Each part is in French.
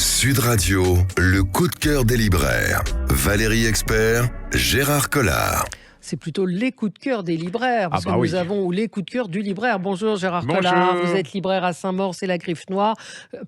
Sud Radio, le coup de cœur des libraires. Valérie Expert, Gérard Collard. C'est plutôt les coups de cœur des libraires, parce que nous avons les coups de cœur du libraire. Bonjour Gérard Collard, vous êtes libraire à Saint-Maur, c'est la Griffe Noire.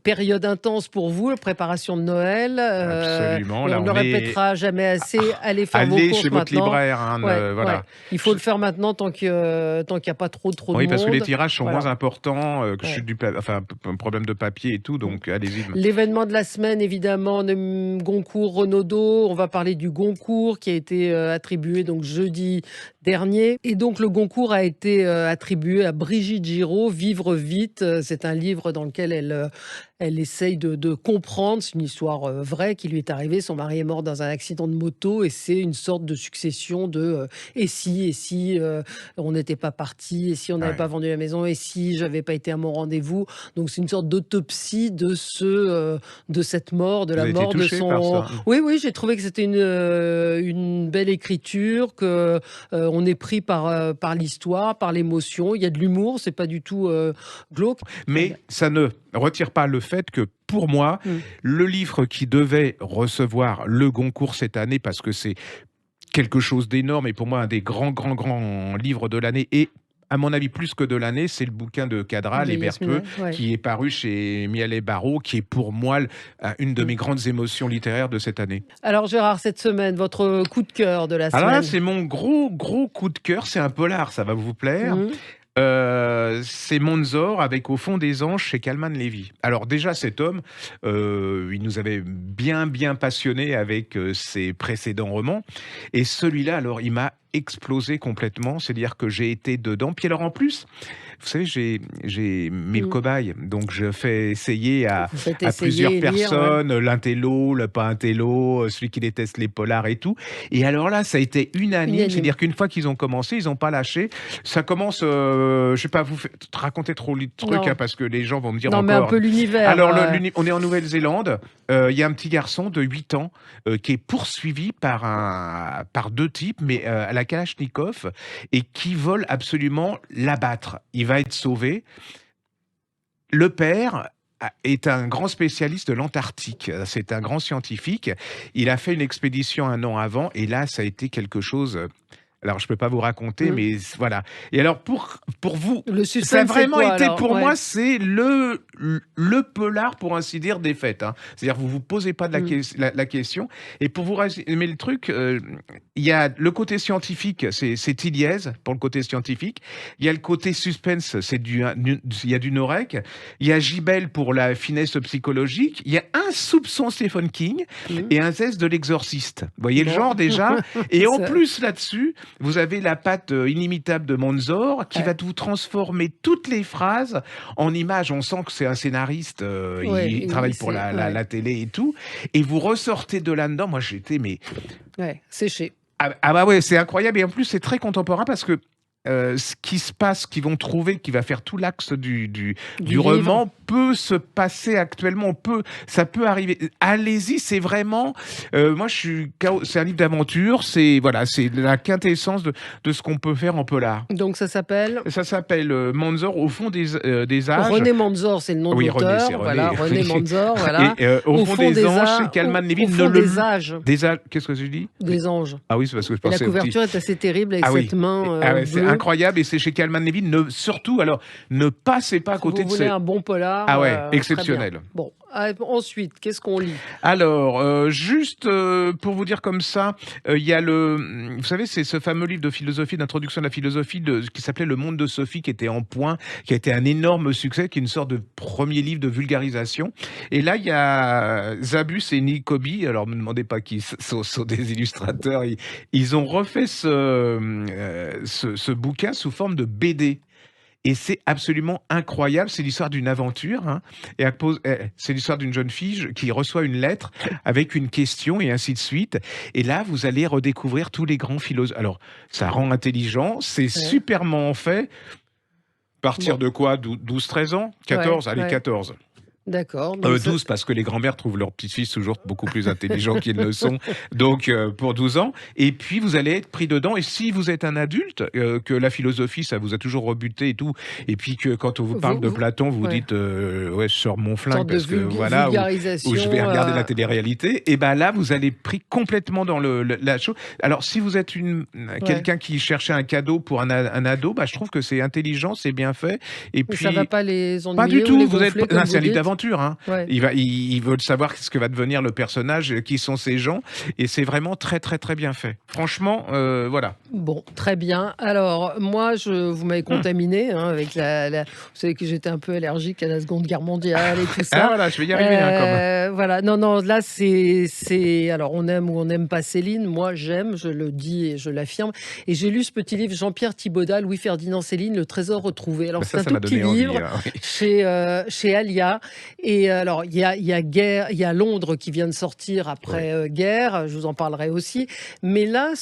Période intense pour vous, préparation de Noël. Absolument. Là, on ne le répétera jamais assez. Allez faire vos courses chez votre maintenant. libraire. Voilà. Il faut le faire maintenant tant qu'il n'y a pas trop de monde. Oui, parce que les tirages sont moins importants, que un problème de papier et tout, donc allez-y. L'événement de la semaine, évidemment, de Goncourt, Renaudot. On va parler du Goncourt qui a été attribué donc jeudi dernier. Et donc, le Goncourt a été attribué à Brigitte Giraud, Vivre vite. C'est un livre dans lequel elle essaye de comprendre. C'est une histoire vraie qui lui est arrivée. Son mari est mort dans un accident de moto et c'est une sorte de succession de et si on n'était pas parti, et si on n'avait pas vendu la maison, et si j'avais pas été à mon rendez-vous. Donc, c'est une sorte d'autopsie de cette mort, de la mort de son... Oui, j'ai trouvé que c'était une belle écriture, que on est pris par l'histoire, par l'émotion. Il y a de l'humour, c'est pas du tout glauque. Mais ça ne retire pas le fait que, pour moi, le livre qui devait recevoir le Goncourt cette année, parce que c'est quelque chose d'énorme, et pour moi un des grands livres de l'année, et à mon avis, plus que de l'année, c'est le bouquin de Cadral et Berpeux, qui est paru chez Miel et Barreau, qui est pour moi une de mes grandes émotions littéraires de cette année. Alors Gérard, cette semaine, votre coup de cœur de la semaine? Alors là, c'est mon gros coup de cœur, c'est un polar, ça va vous plaire. C'est Mondzor avec Au fond des anges chez Kalman Levy. Alors déjà, cet homme, il nous avait bien passionné avec ses précédents romans, et celui-là, alors, il m'a explosé complètement, c'est-à-dire que j'ai été dedans. Puis alors en plus, vous savez, j'ai mis le cobaye, donc je fais essayer à plusieurs personnes, l'intello, le pas intello, celui qui déteste les polars et tout. Et alors là, ça a été unanime, c'est-à-dire qu'une fois qu'ils ont commencé, ils n'ont pas lâché. Ça commence, je sais pas vous raconter trop de trucs, parce que les gens vont me dire encore. Non, mais un peu l'univers. Alors, on est en Nouvelle-Zélande, il y a un petit garçon de 8 ans qui est poursuivi par deux types, mais à la Kalachnikov, et qui veulent absolument l'abattre. Il va être sauvé. Le père est un grand spécialiste de l'Antarctique. C'est un grand scientifique. Il a fait une expédition 1 an avant, et là, ça a été quelque chose... Alors, je peux pas vous raconter, mais voilà. Et alors, pour vous, ça a vraiment été, pour moi, c'est le polar, pour ainsi dire, des fêtes. C'est-à-dire, vous posez pas la question. Et pour vous résumer le truc, il y a le côté scientifique, c'est Tilliez, pour le côté scientifique. Il y a le côté suspense, il y a du Norek. Il y a Gibel pour la finesse psychologique. Il y a un soupçon Stephen King et un zeste de l'exorciste. Vous voyez le genre, déjà? Et en plus, là-dessus, vous avez la patte inimitable de Mondzor qui va vous transformer toutes les phrases en images. On sent que c'est un scénariste, il travaille pour la télé et tout. Et vous ressortez de là-dedans. Moi, j'étais séché. C'est incroyable. Et en plus, c'est très contemporain parce que ce qui se passe, qu'ils vont trouver, qui va faire tout l'axe du roman, peut se passer actuellement. Ça peut arriver. Allez-y, c'est vraiment. Moi, c'est un livre d'aventure. C'est la quintessence de ce qu'on peut faire en polar. Donc ça s'appelle. Ça s'appelle Mondzor au fond des âges. René Mondzor, c'est le nom de l'auteur. René Mondzor. Voilà. Et au fond des anges, c'est Kalman Levy. Au fond des âges. Des âges. Qu'est-ce que je dis? Des anges. Ah oui, c'est parce que je pensais. La couverture est assez terrible avec cette main. C'est incroyable, et c'est chez Kalman Levy. Surtout, alors, ne passez pas à côté de vous voulez un bon polar. Exceptionnel. Bon, ensuite, qu'est-ce qu'on lit? Alors, juste pour vous dire comme ça, il y a vous savez, c'est ce fameux livre de philosophie, d'introduction à la philosophie, qui s'appelait Le Monde de Sophie, qui était en point, qui a été un énorme succès, qui est une sorte de premier livre de vulgarisation. Et là, il y a Zabus et Nicobi. Alors, ne me demandez pas qui sont des illustrateurs. Ils ont refait ce bouquin sous forme de BD. Et c'est absolument incroyable. C'est l'histoire d'une aventure. Et c'est l'histoire d'une jeune fille qui reçoit une lettre avec une question et ainsi de suite. Et là, vous allez redécouvrir tous les grands philosophes. Alors, ça rend intelligent. C'est superment fait. Partir de quoi? 12-13 ans? 14? Allez, 14. D'accord, donc ça 12 parce que les grands-mères trouvent leurs petits-fils toujours beaucoup plus intelligents qu'ils ne sont, donc pour 12 ans et puis vous allez être pris dedans et si vous êtes un adulte, que la philosophie ça vous a toujours rebuté et tout et puis que quand on vous parle de vous Platon, vous vous ouais, dites: «Ouais, je sors mon une flingue sorte de parce que voilà» ou «Je vais vulgarisation, regarder la télé-réalité» et ben là, vous allez pris complètement dans le la chose. Alors si vous êtes ouais. quelqu'un qui cherchait un cadeau pour un ado, bah, je trouve que c'est intelligent, c'est bien fait et Mais ça va puis pas les pas du ennuyer ou tout, les vous êtes gonfler non, comme c'est vous un livre dites? d'aventure, hein. Ouais. Ils veulent savoir ce que va devenir le personnage, qui sont ces gens et c'est vraiment très, très, très bien fait. Franchement, voilà. Bon, très bien. Alors moi, vous m'avez Mmh. contaminé avec vous savez que j'étais un peu allergique à la Seconde Guerre mondiale et tout Ah ça. voilà, je vais y arriver, hein, comme Voilà, non, non, là c'est alors on aime ou on n'aime pas Céline. Moi, j'aime, je le dis et je l'affirme. Et j'ai lu ce petit livre Jean-Pierre Thibaudat, Louis-Ferdinand Céline, Le Trésor retrouvé. Alors bah, c'est un ça tout m'a petit donné envie, livre hein, oui. chez Alia. Et alors il y a Londres qui vient de sortir Oui. après guerre. Je vous en parlerai aussi. Mais là,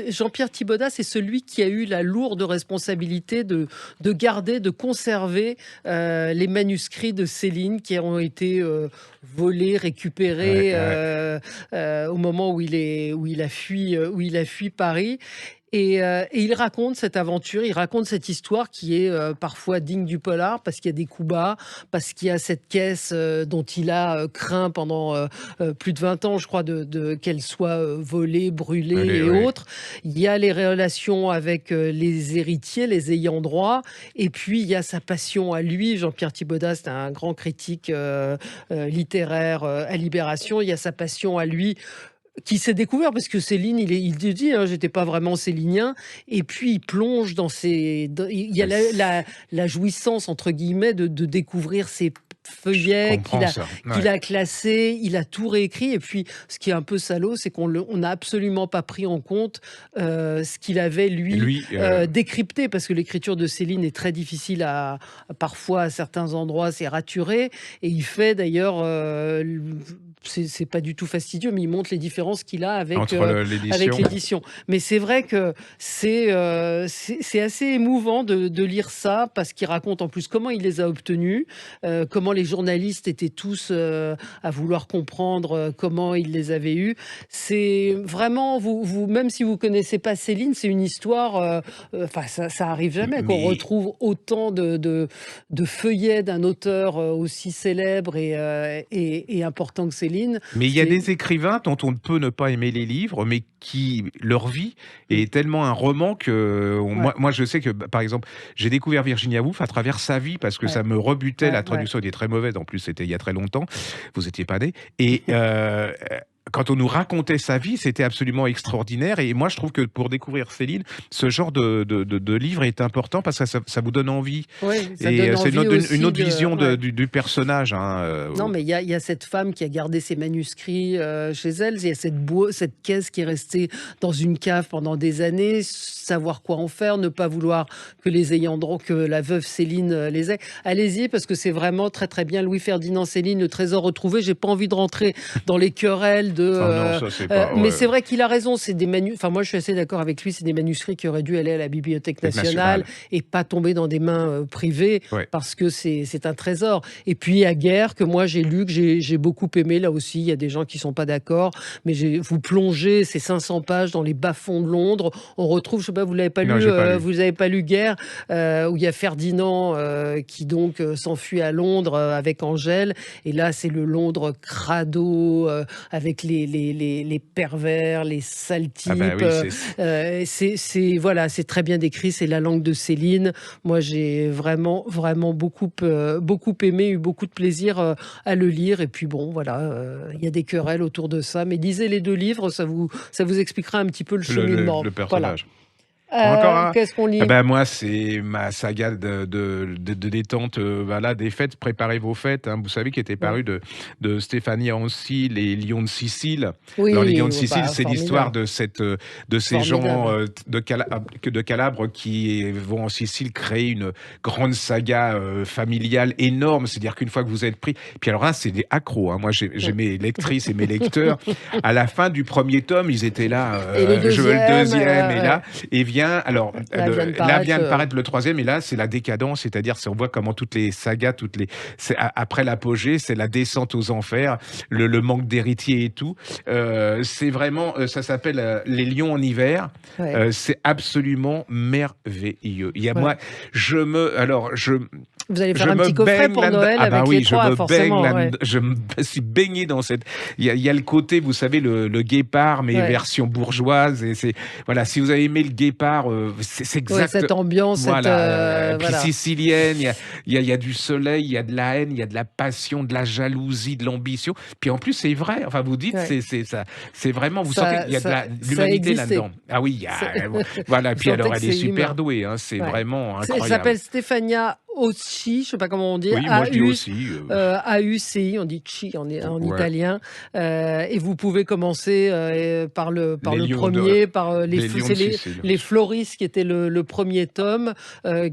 Jean-Pierre Thibaudat, c'est celui qui a eu la lourde responsabilité de garder, de conserver les manuscrits de Céline qui ont été volés, Ouais, récupérés ouais. au moment où il a fui Paris. Et il raconte cette aventure, il raconte cette histoire qui est parfois digne du polar parce qu'il y a des coups bas, parce qu'il y a cette caisse dont il a craint pendant plus de 20 ans, je crois, qu'elle soit volée, brûlée Allez, et ouais. autres. Il y a les relations avec les héritiers, les ayants droit, et puis il y a sa passion à lui. Jean-Pierre Thibaudat, c'est un grand critique littéraire à Libération. Il y a sa passion à lui qui s'est découvert parce que Céline, il te dit, hein, j'étais pas vraiment célinien. Et puis il plonge il y a Mais la jouissance entre guillemets de découvrir ces je feuillets comprends ça. qu'il Ouais. a classés, il a tout réécrit. Et puis ce qui est un peu salaud, c'est on n'a absolument pas pris en compte ce qu'il avait lui Lui, décrypté parce que l'écriture de Céline est très difficile parfois à certains endroits, c'est raturé. Et il fait d'ailleurs c'est pas du tout fastidieux, mais il montre les différences qu'il a entre avec l'édition l'édition. Mais c'est vrai que c'est assez émouvant de lire ça parce qu'il raconte en plus comment il les a obtenus, comment les journalistes étaient tous à vouloir comprendre comment il les avait eus. C'est vraiment, même si vous connaissez pas Céline, c'est une histoire, enfin ça arrive jamais qu'on mais retrouve autant de feuillets d'un auteur aussi célèbre et important que Céline. Mais il y a C'est des écrivains dont on ne peut ne pas aimer les livres, mais qui leur vie mmh, est tellement un roman que ouais, moi je sais que, bah, par exemple, j'ai découvert Virginia Woolf à travers sa vie parce que ouais, ça me rebutait. ouais, La ouais. traduction était très mauvaise, en plus c'était il y a très longtemps. Vous étiez pas né et quand on nous racontait sa vie, c'était absolument extraordinaire et moi je trouve que pour découvrir Céline, ce genre de livre est important parce que ça vous donne envie Oui, ça et donne c'est envie une aussi autre vision ouais. du personnage, hein, Non, mais il y a cette femme qui a gardé ses manuscrits chez elle. Il y a cette caisse qui est restée dans une cave pendant des années, savoir quoi en faire, ne pas vouloir que les ayants droit, que la veuve Céline les ait. Allez-y, parce que c'est vraiment très très bien. Louis-Ferdinand Céline, Le Trésor retrouvé. J'ai pas envie de rentrer dans les querelles oh non, ça c'est pas mais ouais, c'est vrai qu'il a raison. C'est des Enfin, moi, je suis assez d'accord avec lui. C'est des manuscrits qui auraient dû aller à la Bibliothèque Fête nationale nationale. et pas tomber dans des mains privées Ouais. parce que c'est un trésor. Et puis à Guerre, que moi j'ai lu, que j'ai beaucoup aimé, là aussi, il y a des gens qui sont pas d'accord, mais vous plongez ces 500 pages dans les bas-fonds de Londres, on retrouve, je sais pas, Non, j'ai pas lu. vous avez pas lu Guerre, où il y a Ferdinand qui donc s'enfuit à Londres avec Angèle, et là c'est le Londres crado, avec les pervers, les sales Ah bah types, oui, voilà, c'est très bien décrit, c'est la langue de Céline. Moi, j'ai vraiment, vraiment beaucoup aimé, eu beaucoup de plaisir à le lire. Et puis bon, voilà, il y a des querelles autour de ça. Mais lisez les deux livres, ça vous expliquera un petit peu le cheminement. le Voilà. personnage. Encore un? Qu'est-ce qu'on Ah lit? bah, moi, c'est ma saga de détente, voilà, des fêtes, préparez vos fêtes, hein. Vous savez qui était Ouais. paru de Stéphanie Ancy, Les Lions de Sicile. Alors, Les Lions Oui, de Sicile, bah, c'est l'histoire formidable. de de ces gens, Formidable. de Calabre qui vont en Sicile créer une grande saga, familiale énorme. C'est-à-dire qu'une fois que vous êtes pris puis alors là, c'est des accros, hein. Moi, j'ai mes lectrices et mes lecteurs. À la fin du premier tome, ils étaient là, Et le «Je veux le deuxième, deuxième et ouais. là et vient Alors, Là vient de là vient de paraître. paraître le troisième, et là, c'est la décadence, c'est-à-dire, on voit comment toutes les sagas, après l'apogée, c'est la descente aux enfers, le manque d'héritiers et tout. C'est vraiment, ça s'appelle Les Lions en hiver. Ouais, C'est absolument merveilleux. ouais. Moi, alors, Vous allez faire je un me petit coffret baigne pour là-dedans. Noël Ah bah avec les oui, je 3, me baigne forcément, là, ouais. je me suis baigné dans cette. Il y a le côté, vous savez, le guépard, mais Ouais. version bourgeoise. Et voilà, si vous avez aimé le guépard, c'est Ouais, exact. cette ambiance, Voilà, puis voilà. sicilienne, il y a du soleil, il y a de la haine, il y a de la passion, de la jalousie, de l'ambition. Puis en plus, c'est vrai. Enfin, vous dites, Ouais. c'est ça, c'est vraiment. Vous sentez qu'il Ça y a de ça ça a l'humanité existé. là-dedans. Ah oui, il y Ça a, voilà. vous Puis sentez alors, que elle est c'est super humain. douée. Hein, c'est Ouais. vraiment Elle incroyable. s'appelle Stefania Occi, je sais pas comment on dit, Oui, moi je dis aussi. AUCI, on dit Ci en Ouais. italien. Et vous pouvez commencer par Les le lions de, premier, par les lions c'est de Sicile. les Floris qui était le premier tome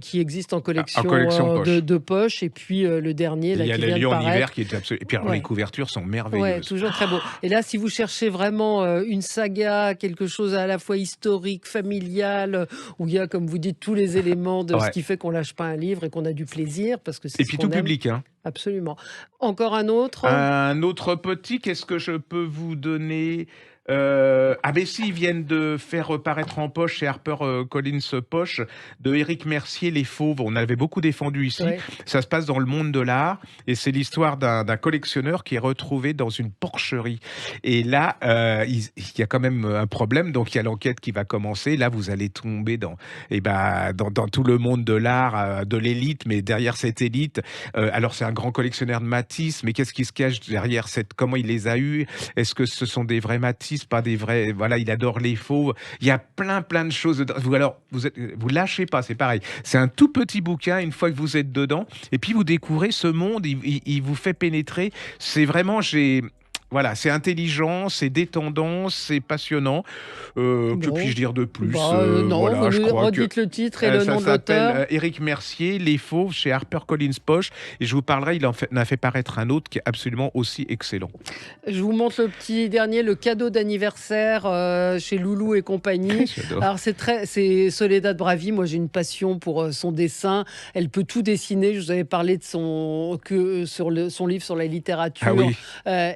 qui existe en En collection collection poche. de poche. Et puis le dernier Et il là y a qui les vient de lions en hiver paraître. qui est absolument. Et puis alors, les Ouais. couvertures sont Ouais, merveilleuses. toujours très beau. Et là, si vous cherchez vraiment une saga, quelque chose à la fois historique, familial, où il y a, comme vous dites, tous les éléments de ce Ouais. qui fait qu'on lâche pas un livre et qu'on a du plaisir, parce que c'est Et ce puis tout qu'on aime, public, hein. absolument. Encore un autre? Un autre petit, qu'est-ce que je peux vous donner? Ah ben si, ils viennent de faire paraître en poche chez HarperCollins Poche de Éric Mercier, Les Fauves. On avait beaucoup défendu ici. Ouais. Ça se passe dans le monde de l'art et c'est l'histoire d'un collectionneur qui est retrouvé dans une porcherie. Et là, il y a quand même un problème. Donc il y a l'enquête qui va commencer. Là, vous allez tomber dans tout le monde de l'art, de l'élite, mais derrière cette élite, alors c'est un grand collectionneur de Matisse, mais qu'est-ce qui se cache derrière comment il les a eus? Est-ce que ce sont des vrais Matisse, pas des vrais? Voilà, il adore les faux. Il y a plein de choses dedans. Vous lâchez pas, c'est pareil. C'est un tout petit bouquin une fois que vous êtes dedans, et puis vous découvrez ce monde. Il vous fait pénétrer. C'est vraiment, voilà, c'est intelligent, c'est détendant, c'est passionnant. Que Bon. puis-je dire de plus? Bah, non, Voilà, je crois que redites le titre et le ça nom de l'auteur. s'appelle Éric Mercier, Les Fauves, chez HarperCollins Poche. Et je vous parlerai, il en a fait paraître un autre qui est absolument aussi excellent. Je vous montre le petit dernier, le cadeau d'anniversaire chez Loulou et compagnie. J'adore. Alors c'est Soledad Bravi. Moi j'ai une passion pour son dessin. Elle peut tout dessiner. Je vous avais parlé de son livre sur la littérature. Ah oui.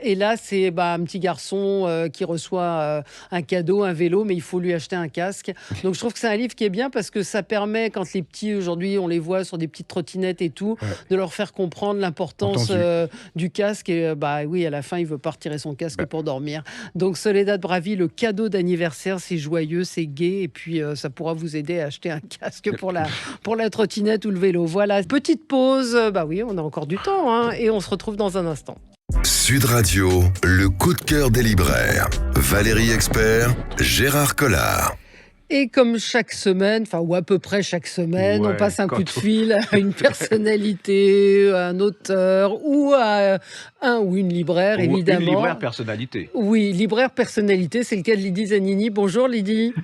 Et là c'est un petit garçon qui reçoit un cadeau, un vélo, mais il faut lui acheter un casque. Donc je trouve que c'est un livre qui est bien parce que ça permet, quand les petits aujourd'hui on les voit sur des petites trottinettes et tout, Ouais. de leur faire comprendre l'importance Entendu. du casque. Et oui, à la fin il veut pas retirer son casque pour dormir. Donc Soledad Bravi, le cadeau d'anniversaire, c'est joyeux, c'est gai, et puis ça pourra vous aider à acheter un casque pour la trottinette ou le vélo. Voilà, petite pause. Oui, on a encore du temps, hein, et on se retrouve dans un instant. Sud Radio, le coup de cœur des libraires. Valérie Expert, Gérard Collard. Et comme chaque semaine, ou à peu près chaque semaine, on Ouais, passe un coup de fil à une personnalité, à un auteur ou à un ou une libraire, Ou évidemment. une libraire personnalité. Oui, libraire personnalité, c'est le cas de Lydie Zanini. Bonjour Lydie.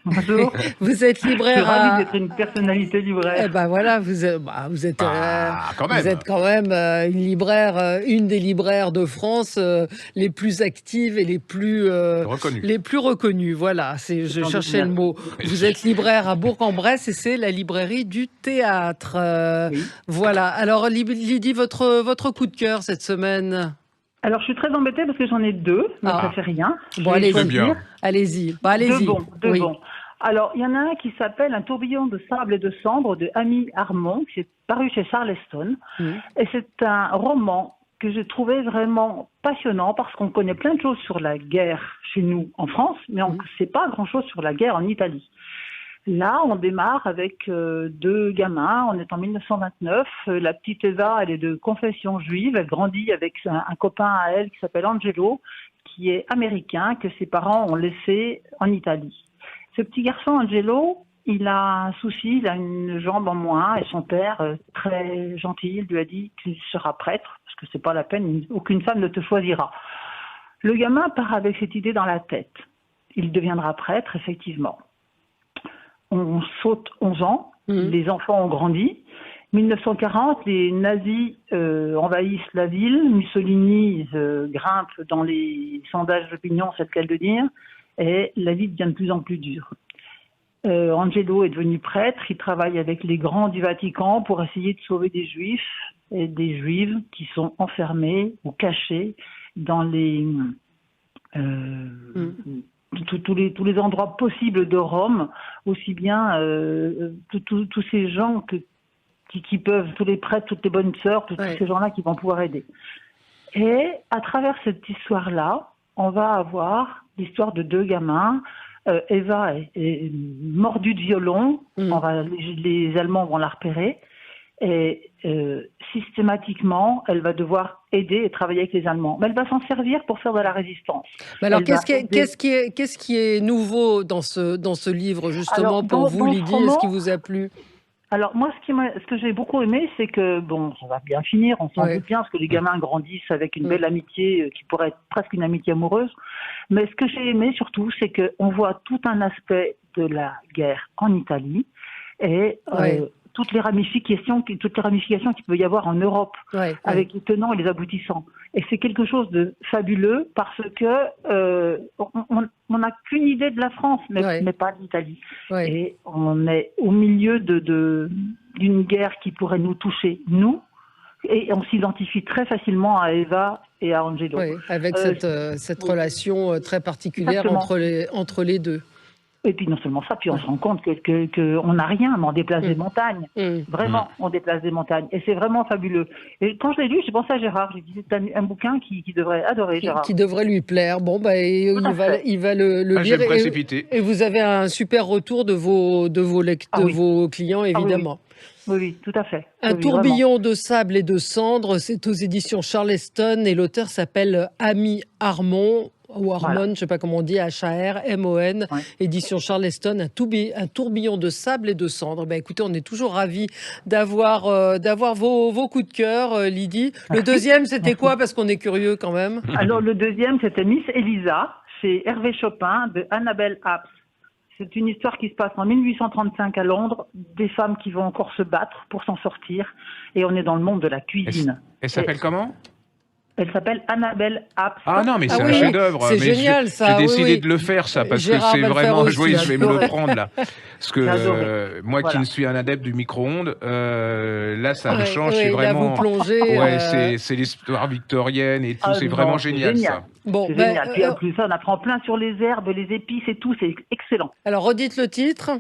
Bonjour. Vous êtes Je suis libraire ravie d'être une personnalité Eh libraire. ben voilà, vous êtes, Quand même. vous êtes quand même une libraire, une des libraires de France les plus actives et les plus reconnues. Voilà, je Sans cherchais doute le mot. Vous êtes libraire à Bourg-en-Bresse et c'est la librairie du théâtre. Oui. Voilà. Alors Lydie, votre coup de cœur cette semaine. Alors, je suis très embêtée parce que j'en ai deux, mais Ah. ça fait rien. Bon, Je vais allez-y. Très bien. choisir Allez-y. Allez-y. Deux Oui. bons. Alors, il y en a un qui s'appelle Un tourbillon de sable et de cendres de Amy Armand, qui est paru chez Charleston. Mhm. Et c'est un roman que j'ai trouvé vraiment passionnant parce qu'on connaît plein de choses sur la guerre chez nous en France, mais on ne sait pas grand-chose sur la guerre en Italie. Là, on démarre avec deux gamins. On est en 1929. La petite Eva, elle est de confession juive. Elle grandit avec un copain à elle qui s'appelle Angelo, qui est américain, que ses parents ont laissé en Italie. Ce petit garçon, Angelo, il a un souci, il a une jambe en moins, et son père, très gentil, il lui a dit qu'il sera prêtre, parce que c'est pas la peine, aucune femme ne te choisira. Le gamin part avec cette idée dans la tête. Il deviendra prêtre, effectivement. On saute 11 ans, les enfants ont grandi. 1940, les nazis envahissent la ville, Mussolini grimpe dans les sondages d'opinion, c'est le cas de dire, et la vie devient de plus en plus dure. Angelo est devenu prêtre, il travaille avec les grands du Vatican pour essayer de sauver des juifs et des juives qui sont enfermés ou cachés dans les tous les endroits possibles de Rome, aussi bien tous ces gens qui peuvent, tous les prêtres, toutes les bonnes sœurs, tous ces gens-là qui vont pouvoir aider. Et à travers cette histoire-là, on va avoir l'histoire de deux gamins. Eva est mordue de violon, les Allemands vont la repérer, et systématiquement, elle va devoir aider et travailler avec les Allemands. Mais elle va s'en servir pour faire de la résistance. Mais alors, qu'est-ce qui est nouveau dans ce livre, justement, alors, pour vous, Lydie? Est-ce qui vous a plu? Alors moi, ce que j'ai beaucoup aimé, c'est que, bon, ça va bien finir, on s'en doute bien, parce que les gamins grandissent avec une belle amitié qui pourrait être presque une amitié amoureuse. Mais ce que j'ai aimé surtout, c'est qu'on voit tout un aspect de la guerre en Italie et toutes les ramifications qu'il peut y avoir en Europe, avec les tenants et les aboutissants. Et c'est quelque chose de fabuleux parce que on n'a qu'une idée de la France, mais pas de l'Italie. Et on est au milieu d'une guerre qui pourrait nous toucher, nous, et on s'identifie très facilement à Eva et à Angelo. Avec cette relation très particulière entre les deux. Et puis non seulement ça, puis on se rend compte qu'on n'a rien, mais on déplace des montagnes. Vraiment, on déplace des montagnes. Et c'est vraiment fabuleux. Et quand je l'ai lu, j'ai pensé à Gérard. J'ai dit, c'est un bouquin qui devrait adorer Gérard. Qui devrait lui plaire. Bon, il va le lire. Et vous avez un super retour de vos clients, évidemment. Oui, tout à fait. Un tourbillon de sable et de cendres, c'est aux éditions Charleston et l'auteur s'appelle Ami Harmon. Ou Harmon, je ne sais pas comment on dit, H-A-R-M-O-N, édition Charleston, un tourbillon de sable et de cendres. Écoutez, on est toujours ravis d'avoir vos coups de cœur, Lydie. Le deuxième, c'était quoi? Parce qu'on est curieux quand même. Alors, le deuxième, c'était Miss Elisa, chez Hervé Chopin, de Annabelle Apps. C'est une histoire qui se passe en 1835 à Londres, des femmes qui vont encore se battre pour s'en sortir, et on est dans le monde de la cuisine. Elle s'appelle comment? Elle s'appelle Annabelle Apps. Ah non, mais c'est un chef-d'œuvre. C'est génial, ça. J'ai décidé de le faire, ça, parce que c'est vraiment... Oui, je vais me le prendre, là. Parce que moi qui ne suis un adepte du micro-ondes, là, ça me change. C'est vraiment... Là, vous plongez... c'est l'histoire victorienne et tout. C'est vraiment génial, ça. Bon, c'est génial. Puis en plus, ça, on apprend plein sur les herbes, les épices et tout. C'est excellent. Alors, redites le titre.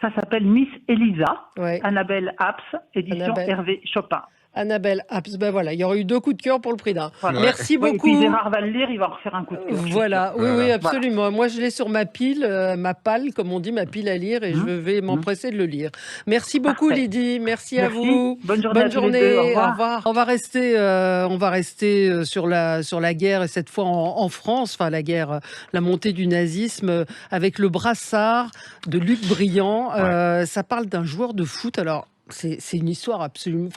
Ça s'appelle Miss Elisa, Annabelle Apps, édition Hervé Chopin. Annabelle Apps, voilà, il y aurait eu 2 coups de cœur pour le prix d'un. Voilà. Merci beaucoup. Et puis Gérard va le lire, il va en refaire un coup de cœur. Voilà, oui, absolument. Voilà. Moi, je l'ai sur ma pile, ma palle, comme on dit, ma pile à lire, et je vais m'empresser de le lire. Merci beaucoup, Lydie. Merci à vous. Bonne journée. Au revoir. On va rester sur la guerre, et cette fois en France, enfin la guerre, la montée du nazisme, avec Le Brassard de Luc Briand. Ça parle d'un joueur de foot. Alors, c'est une histoire absolument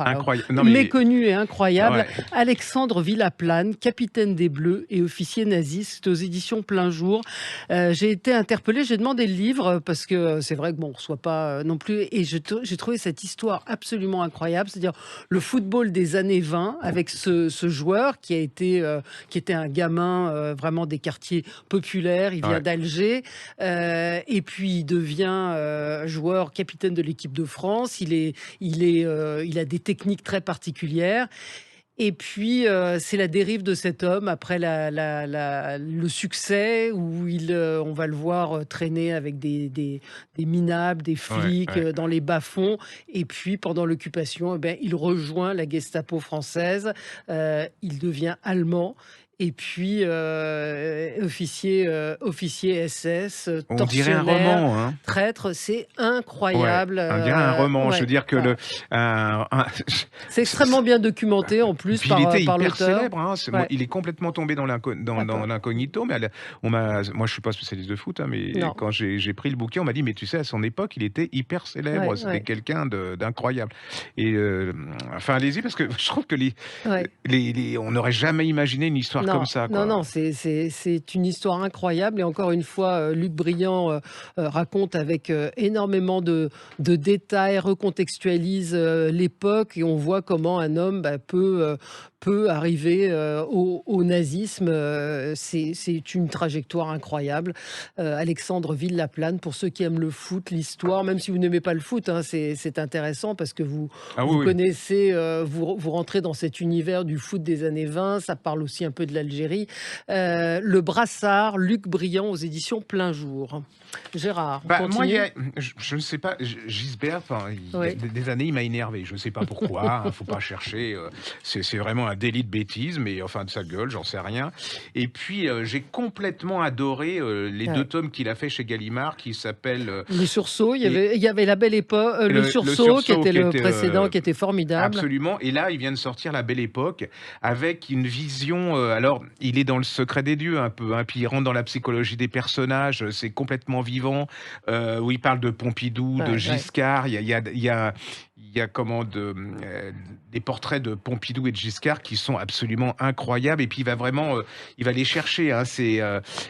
méconnue et incroyable. Alexandre Villaplane, capitaine des Bleus et officier nazi, c'est aux éditions Plein Jour. J'ai été interpellée, j'ai demandé le livre parce que c'est vrai que on ne reçoit pas non plus. Et j'ai trouvé cette histoire absolument incroyable, c'est-à-dire le football des années 20 avec ce joueur qui était un gamin vraiment des quartiers populaires. Il vient d'Alger et puis il devient joueur, capitaine de l'équipe de France. Il a des techniques très particulières. Et puis, c'est la dérive de cet homme après le succès où on va le voir traîner avec des minables, des flics dans les bas-fonds. Et puis, pendant l'occupation, il rejoint la Gestapo française. Il devient allemand. Et puis, officier SS, on dirait un roman, hein. Traître, c'est incroyable. On dirait un roman, je veux dire que c'est extrêmement bien documenté en plus par l'auteur. Il était hyper célèbre, hein. Il est complètement tombé dans l'incognito, mais moi je suis pas spécialiste de foot, hein, mais quand j'ai pris le bouquin, on m'a dit, mais tu sais, à son époque, il était hyper célèbre, c'était quelqu'un d'incroyable. Et enfin, allez-y, parce que je trouve que on n'aurait jamais imaginé une histoire comme ça. Non, c'est une histoire incroyable. Et encore une fois, Luc Briand raconte avec énormément de détails, recontextualise l'époque et on voit comment un homme peut peut arriver au nazisme. C'est une trajectoire incroyable. Alexandre Villaplane, pour ceux qui aiment le foot, l'histoire, même si vous n'aimez pas le foot, hein, c'est intéressant parce que vous connaissez, vous rentrez dans cet univers du foot des années 20, ça parle aussi un peu de l'Algérie. Le Brassard, Luc Briand aux éditions Plein Jour. Gérard, on continue. Moi, je ne sais pas, Gisbert, il y a des années, il m'a énervé. Je ne sais pas pourquoi, faut pas chercher. C'est vraiment un délit de bêtise, mais enfin de sa gueule, j'en sais rien. Et puis, j'ai complètement adoré les 2 tomes qu'il a fait chez Gallimard, qui s'appellent... Le Sursaut, il y avait La Belle Époque, le Sursaut qui était le précédent, qui était formidable. Absolument, et là, il vient de sortir La Belle Époque, avec une vision... alors, il est dans le secret des dieux, un peu, hein, puis il rentre dans la psychologie des personnages, c'est complètement vivant, où il parle de Pompidou, de Giscard, il y a des portraits de Pompidou et de Giscard qui sont absolument incroyables, et puis il va les chercher, hein,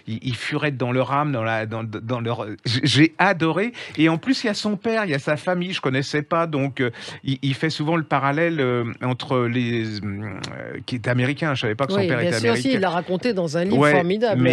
il furette dans leur âme, dans leur... J'ai adoré, et en plus il y a son père, il y a sa famille, je connaissais pas, donc il fait souvent le parallèle entre qui est américain, je savais pas que son père était américain. Aussi, il l'a raconté dans un livre formidable,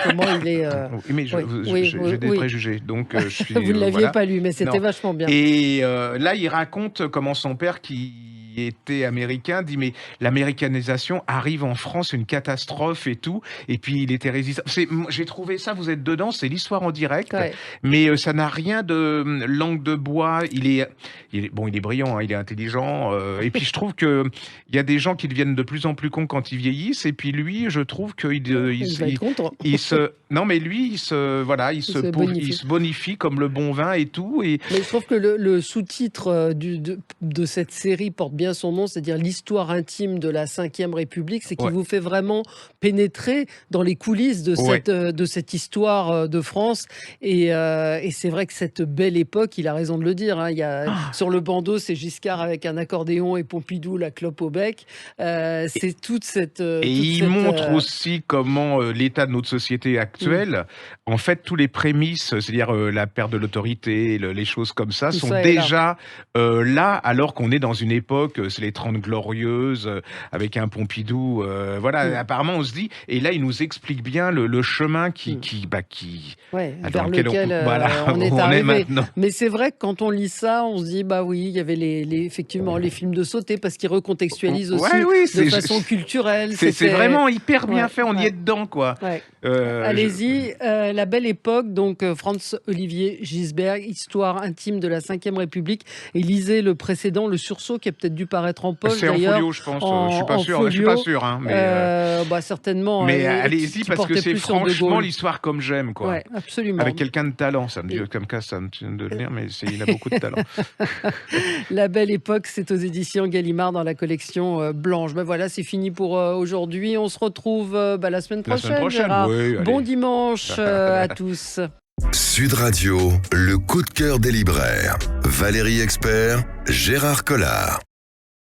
comment il est... Mais j'ai des préjugés, donc je suis... Vous ne l'aviez pas lu, mais c'était vachement bien. Et là, il raconte comment son père, qui était américain, dit mais l'américanisation arrive en France, une catastrophe et tout, et puis il était résistant. J'ai trouvé ça, vous êtes dedans, c'est l'histoire en direct, mais ça n'a rien de langue de bois. Il est brillant, hein, il est intelligent, et puis je trouve que il y a des gens qui deviennent de plus en plus cons quand ils vieillissent, et puis lui, je trouve qu'il se bonifie comme le bon vin et tout. Mais je trouve que le sous-titre de cette série porte bien son nom, c'est-à-dire l'histoire intime de la Ve République, c'est qu'il vous fait vraiment pénétrer dans les coulisses de cette histoire de France. Et c'est vrai que cette belle époque, il a raison de le dire, hein, sur le bandeau, c'est Giscard avec un accordéon et Pompidou la clope au bec. C'est toute cette... il montre aussi comment l'état de notre société actuelle, en fait, tous les prémices, c'est-à-dire la perte de l'autorité, les choses comme ça, sont déjà là, alors qu'on est dans une époque, c'est les 30 Glorieuses, avec un Pompidou, apparemment on se dit, et là il nous explique bien le chemin vers lequel on est arrivé. Maintenant. Mais c'est vrai que quand on lit ça, on se dit, il y avait effectivement les films de sauté, parce qu'ils recontextualisent aussi de façon culturelle. C'est vraiment hyper bien fait, on y est dedans, quoi. Allez-y, La Belle Époque, donc Franz-Olivier Gisbert, histoire intime de la Ve République, et lisez le précédent, Le Sursaut, qui a peut-être dû paraître en poche d'ailleurs. C'est en folio, je pense. Je suis pas sûr. Hein, mais certainement. Mais allez-y, parce que c'est franchement l'histoire comme j'aime, quoi. Ouais, absolument. Avec quelqu'un de talent, ça me dit comme ça me tient de le dire, mais il a beaucoup de talent. La Belle Époque, c'est aux éditions Gallimard dans la collection Blanche. Voilà, c'est fini pour aujourd'hui. On se retrouve la semaine prochaine. Gérard. Bon dimanche à tous. Sud Radio, le coup de cœur des libraires. Valérie Expert, Gérard Collard.